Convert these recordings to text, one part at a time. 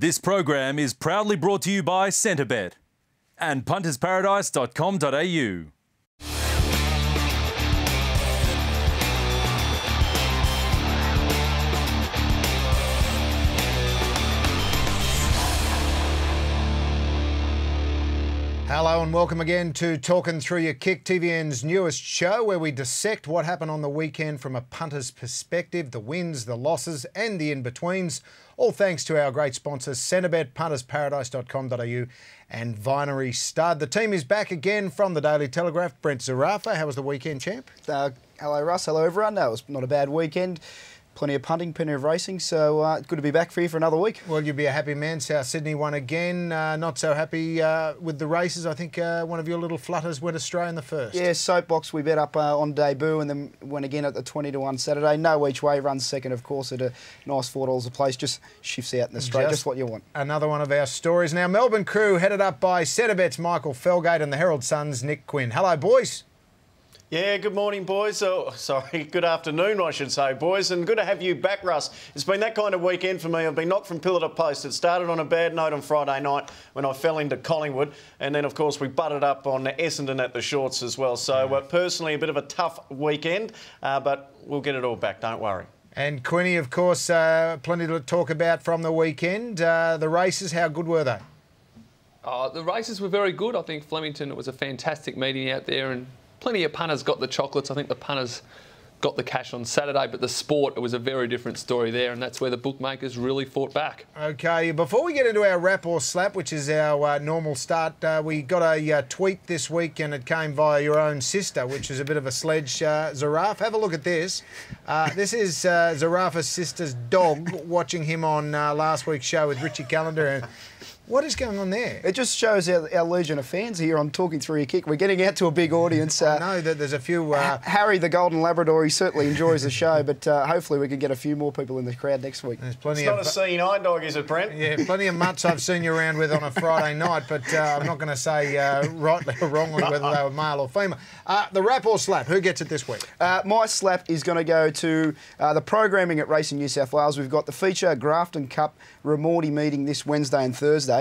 This program is proudly brought to you by Centrebet and puntersparadise.com.au. Hello and welcome again to Talkin Thru Your Kick, TVN's newest show where we dissect what happened on the weekend from a punter's perspective, the wins, the losses and the in-betweens. All thanks to our great sponsors, Centrebet, puntersparadise.com.au and Vinery Stud. The team is back again from the Daily Telegraph. Brent Zarafa, how was the weekend, champ? Hello, Russ. Hello, everyone. No, it was not a bad weekend. Plenty of punting, plenty of racing, so good to be back for you for another week. Well, you'll be a happy man. South Sydney won again. Not so happy with the races. I think one of your little flutters went astray in the first. Yeah, Soapbox we bet up on debut and then went again at the 20-1 Saturday. No each way, runs second, of course, at a nice $4 a place. Just shifts out in the straight, just what you want. Another one of our stories. Now, Melbourne crew headed up by Centrebet's Michael Felgate and the Herald Sun's Nick Quinn. Hello, boys. Yeah, good morning, boys. Oh, sorry, good afternoon, I should say, boys. And good to have you back, Russ. It's been that kind of weekend for me. I've been knocked from pillar to post. It started on a bad note on Friday night when I fell into Collingwood. And then, of course, we butted up on Essendon at the shorts as well. So, personally, a bit of a tough weekend, but we'll get it all back, don't worry. And Quinny, of course, plenty to talk about from the weekend. The races, how good were they? The races were very good. I think Flemington, it was a fantastic meeting out there and plenty of punters got the chocolates. I think the punters got the cash on Saturday, but the sport, it was a very different story there, and that's where the bookmakers really fought back. OK, before we get into our rap or slap, which is our normal start, we got a tweet this week, and it came via your own sister, which is a bit of a sledge. Zaraf, have a look at this. This is Zarafa's sister's dog, watching him on last week's show with Richie Callender. And what is going on there? It just shows our legion of fans here on Talking Through Your Kick. We're getting out to a big audience. I know that there's a few... Harry the Golden Labrador, he certainly enjoys the show, but hopefully we can get a few more people in the crowd next week. There's plenty it's not a seeing-eye dog, is it, Brent? Yeah, plenty of mutts I've seen you around with on a Friday night, but I'm not going to say rightly or wrongly whether they were male or female. The rap or slap, who gets it this week? My slap is going to go to the programming at Racing New South Wales. We've got the feature Grafton Cup Ramorty meeting this Wednesday and Thursday.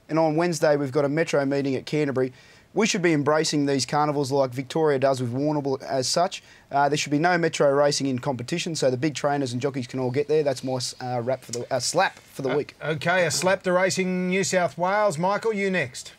And on Wednesday, we've got a Metro meeting at Canterbury. We should be embracing these carnivals like Victoria does with Warrnambool as such. There should be no Metro racing in competition, so the big trainers and jockeys can all get there. That's my slap for the week. OK, a slap to Racing New South Wales. Michael, you next.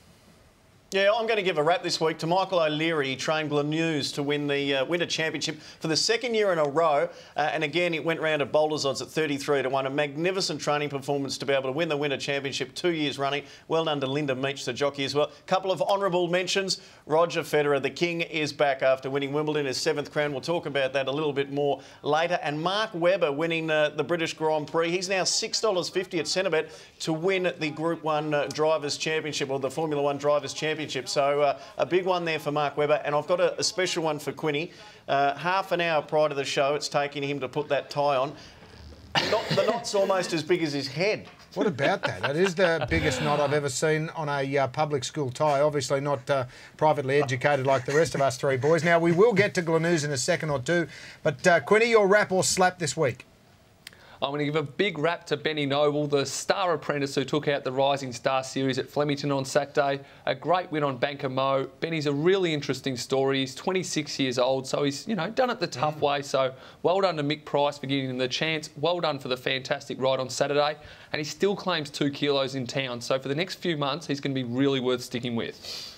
Yeah, I'm going to give a rap this week to Michael O'Leary. He trained Glenews to win the Winter Championship for the second year in a row. And again, it went round at boulders odds at 33-1. A magnificent training performance to be able to win the Winter Championship 2 years running. Well done to Linda Meach, the jockey, as well. A couple of honourable mentions. Roger Federer, the king, is back after winning Wimbledon, his 7th crown. We'll talk about that a little bit more later. And Mark Webber winning the British Grand Prix. He's now $6.50 at Centrebet to win the Group 1 Drivers' Championship, or the Formula 1 Drivers' Championship. So a big one there for Mark Webber. And I've got a special one for Quinny. Half an hour prior to the show, it's taking him to put that tie on. The knot's almost as big as his head. What about that? That is the biggest knot I've ever seen on a public school tie. Obviously not privately educated like the rest of us three boys. Now, we will get to Glenews in a second or two. But Quinny, your rap or slap this week? I'm going to give a big rap to Benny Noble, the star apprentice who took out the Rising Star Series at Flemington on Saturday. A great win on Banker Mo. Benny's a really interesting story. He's 26 years old, so he's, done it the tough way. So well done to Mick Price for giving him the chance. Well done for the fantastic ride on Saturday. And he still claims 2 kilos in town. So for the next few months, he's going to be really worth sticking with.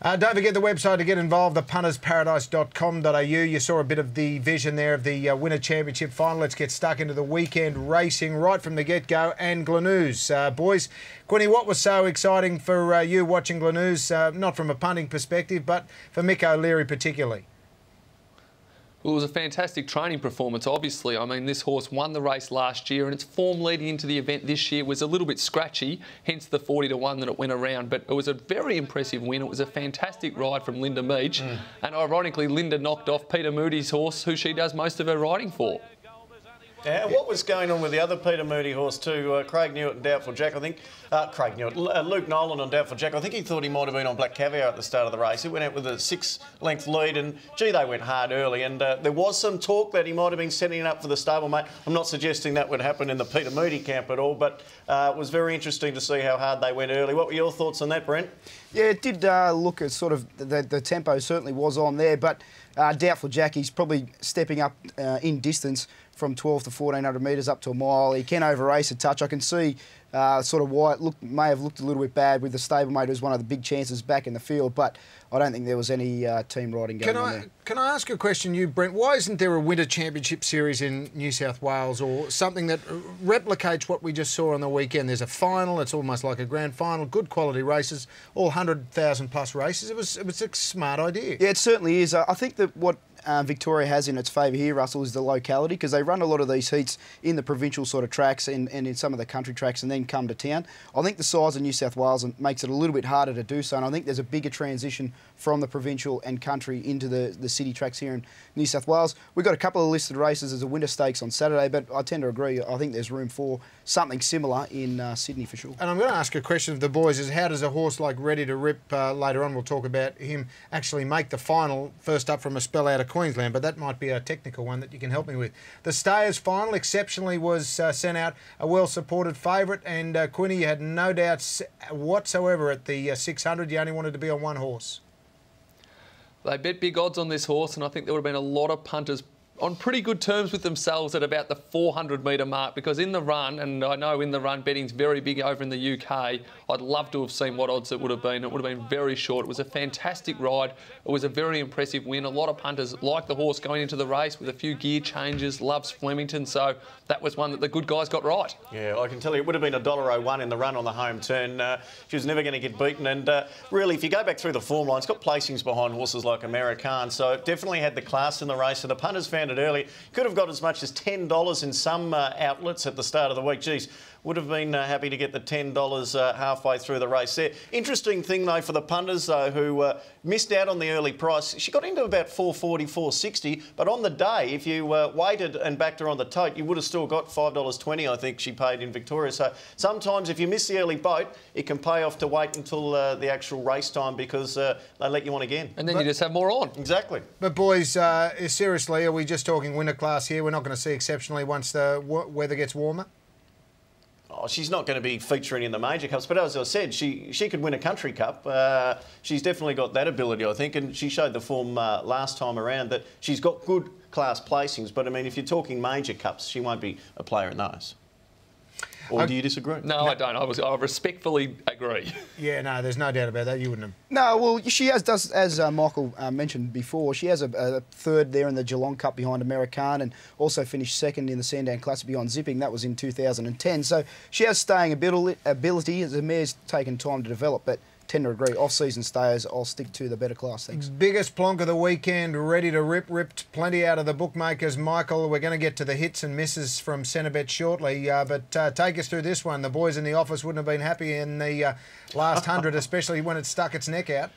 Don't forget the website to get involved, thepuntersparadise.com.au. You saw a bit of the vision there of the Winter Championship final. Let's get stuck into the weekend racing right from the get-go and Glenews. Boys, Quinny, what was so exciting for you watching Glenews, not from a punting perspective, but for Mick O'Leary particularly? Well, it was a fantastic training performance, obviously. I mean, this horse won the race last year and its form leading into the event this year was a little bit scratchy, hence the 40-1 that it went around. But it was a very impressive win. It was a fantastic ride from Linda Meach. And ironically, Linda knocked off Peter Moody's horse, who she does most of her riding for. Yeah, what was going on with the other Peter Moody horse too? Craig Newitt and Doubtful Jack, I think. Luke Nolan on Doubtful Jack. I think he thought he might have been on Black Caviar at the start of the race. He went out with a 6-length lead and, gee, they went hard early. And there was some talk that he might have been setting it up for the stablemate. I'm not suggesting that would happen in the Peter Moody camp at all, but it was very interesting to see how hard they went early. What were your thoughts on that, Brent? Yeah, it did look as sort of the tempo certainly was on there, but Doubtful Jack, he's probably stepping up in distance from 12 to 1400 metres up to a mile. He can over-race a touch. I can see sort of why it may have looked a little bit bad with the stablemate, who's one of the big chances back in the field, but I don't think there was any team riding going on there. Can I ask a question, you, Brent? Why isn't there a Winter Championship Series in New South Wales or something that replicates what we just saw on the weekend? There's a final, it's almost like a grand final, good quality races, all 100,000 plus races. It was a smart idea. Yeah, it certainly is. I think that what Victoria has in its favour here, Russell, is the locality, because they run a lot of these heats in the provincial sort of tracks and in some of the country tracks and then come to town. I think the size of New South Wales makes it a little bit harder to do so, and I think there's a bigger transition from the provincial and country into the city tracks here in New South Wales. We've got a couple of listed races as a winter stakes on Saturday, but I tend to agree. I think there's room for something similar in Sydney for sure. And I'm going to ask a question of the boys, is how does a horse like Ready to Rip, later on we'll talk about him, actually make the final first up from a spell out of Queensland, but that might be a technical one that you can help me with. The Stayers final exceptionally was sent out, a well-supported favourite, and Quinny, you had no doubts whatsoever at the 600, you only wanted to be on one horse. They bet big odds on this horse, and I think there would have been a lot of punters on pretty good terms with themselves at about the 400-metre mark, because in the run, and I know in the run betting's very big over in the UK, I'd love to have seen what odds it would have been. It would have been very short. It was a fantastic ride. It was a very impressive win. A lot of punters like the horse going into the race with a few gear changes, loves Flemington, so that was one that the good guys got right. Yeah, I can tell you it would have been $1.01 in the run on the home turn. She was never going to get beaten, and really, if you go back through the form line, it's got placings behind horses like American, so it definitely had the class in the race, and the punters found it early. Could have got as much as $10 in some outlets at the start of the week. Geez, would have been happy to get the $10 halfway through the race there. Interesting thing, though, for the punters, though, who missed out on the early price. She got into about $4.40, $4.60, but on the day, if you waited and backed her on the tote, you would have still got $5.20, I think she paid in Victoria. So sometimes if you miss the early boat, it can pay off to wait until the actual race time, because they let you on again. And then you just have more on. Exactly. But boys, seriously, are we just talking winter class here? We're not going to see exceptionally once the weather gets warmer? Oh, she's not going to be featuring in the major cups, but as I said, she could win a country cup. She's definitely got that ability, I think, and she showed the form last time around that she's got good class placings. But I mean, if you're talking major cups, she won't be a player in those. Or do you disagree? No, I don't. I respectfully agree. Yeah, no, there's no doubt about that. You wouldn't have. No, well, she does, as Michael mentioned before, she has a third there in the Geelong Cup behind American, and also finished second in the Sandown Classic behind Zipping. That was in 2010. So she has staying ability. The mare's taken time to develop, but tend to agree. Off-season stayers, I'll stick to the better class, thanks. Biggest plonk of the weekend, Ready to Rip, ripped plenty out of the bookmakers. Michael, we're going to get to the hits and misses from Centrebet shortly, but take us through this one. The boys in the office wouldn't have been happy in the last 100, especially when it stuck its neck out.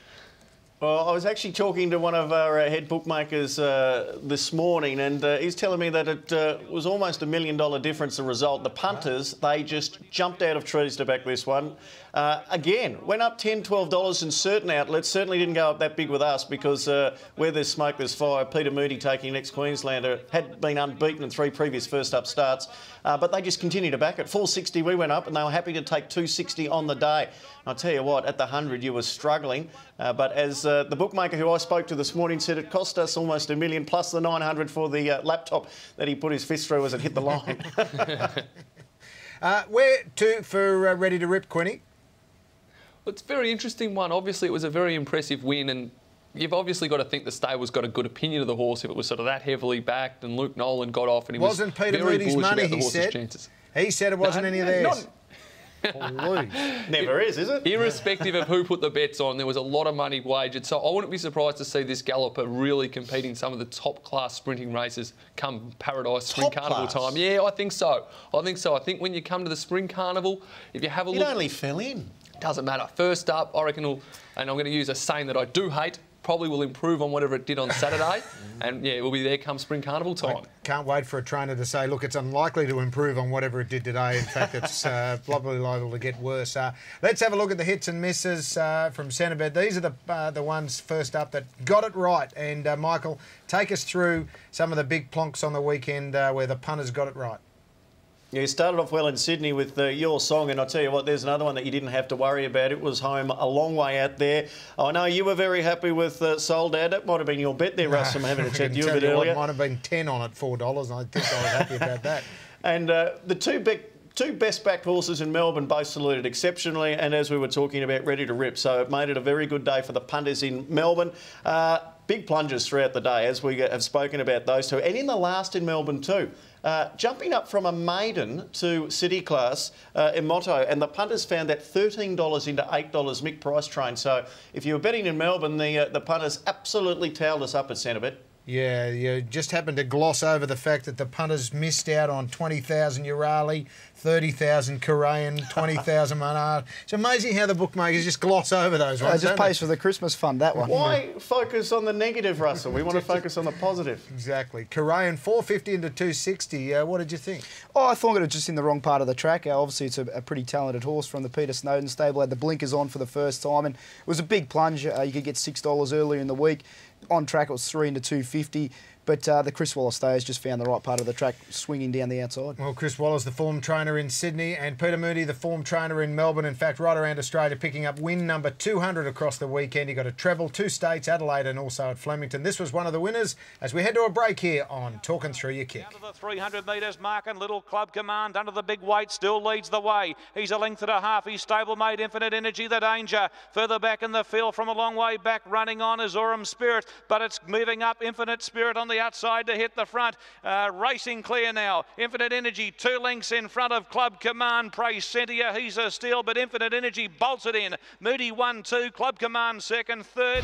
Well, I was actually talking to one of our head bookmakers this morning, and he's telling me that it was almost $1 million difference, the result. The punters, they just jumped out of trees to back this one. Again, went up $10, $12 in certain outlets. Certainly didn't go up that big with us, because where there's smoke, there's fire. Peter Moody, taking next Queenslander, had been unbeaten in 3 previous first-up starts, but they just continued to back it. $4.60 we went up, and they were happy to take $2.60 on the day. I'll tell you what, at the 100 you were struggling, but as the bookmaker who I spoke to this morning said, it cost us almost $1 million plus the 900 for the laptop that he put his fist through as it hit the line. Where to for Ready to Rip, Quinny? Well, it's a very interesting one. Obviously, it was a very impressive win, and you've obviously got to think the stable's got a good opinion of the horse if it was sort of that heavily backed, and Luke Nolan got off, and he wasn't was Peter very Moody's bullish money, about the he horse's said. chances. He said it wasn't any of theirs. Never is it? Irrespective of who put the bets on, there was a lot of money wagered. So I wouldn't be surprised to see this galloper really competing some of the top-class sprinting races come Paradise Spring Carnival time. Yeah, I think so. I think when you come to the Spring Carnival, if you have a look... It only fell in. Doesn't matter. First up, I reckon, and I'm going to use a saying that I do hate, probably will improve on whatever it did on Saturday, and yeah, it will be there come spring carnival time. Can't wait for a trainer to say, look, it's unlikely to improve on whatever it did today. In fact, it's probably liable to get worse. Let's have a look at the hits and misses from Centrebet. These are the ones first up that got it right. And Michael, take us through some of the big plonks on the weekend where the punters got it right. Yeah, you started off well in Sydney with your song, and I'll tell you what, there's another one that you didn't have to worry about. It was home a long way out there. I know you were very happy with Soul Dad. That might have been your bet there, Russ. I'm having a chat to you a bit earlier. It might have been 10 on it, $4, and I think I was happy about that. And the two best backed horses in Melbourne both saluted exceptionally, and as we were talking about, ready to rip. So it made it a very good day for the punters in Melbourne. Big plunges throughout the day, as we have spoken about those two. And in the last in Melbourne too. Jumping up from a maiden to city class in Motto, and the punters found that $13 into $8 Mick Price train. So if you were betting in Melbourne, the punters absolutely towed us up at Centrebet. Yeah, you just happened to gloss over the fact that the punters missed out on 20,000 Urali, 30,000 Korean, 20,000 Manard. It's amazing how the bookmakers just gloss over those ones. It just pays for the Christmas fund, that one. Why focus on the negative, Russell? We want to focus on the positive. Exactly. Korean, 450 into 260. What did you think? Oh, I thought it was just in the wrong part of the track. Obviously, it's a pretty talented horse from the Peter Snowden stable. Had the blinkers on for the first time, and it was a big plunge. You could get $6 earlier in the week. On track, it was 3 into 250. But the Chris Waller stayers just found the right part of the track, swinging down the outside. Well, Chris Waller's the form trainer in Sydney, and Peter Moody, the form trainer in Melbourne. In fact, right around Australia, picking up win number 200 across the weekend. He got a treble, 2 states, Adelaide and also at Flemington. This was one of the winners as we head to a break here on Talkin Thru Your Kick. Down to the 300 metres mark, and Little Club Command under the big weight still leads the way. He's a length and a half. He's stablemate Infinite Energy, the danger. Further back in the field from a long way back, running on is Aurum Spirit, but it's moving up. Infinite Spirit on the outside to hit the front. Racing clear now. Infinite Energy 2 lengths in front of Club Command. Praise Sentia, he's a steal, but Infinite Energy bolts it in. Moody 1-2, Club Command second, third.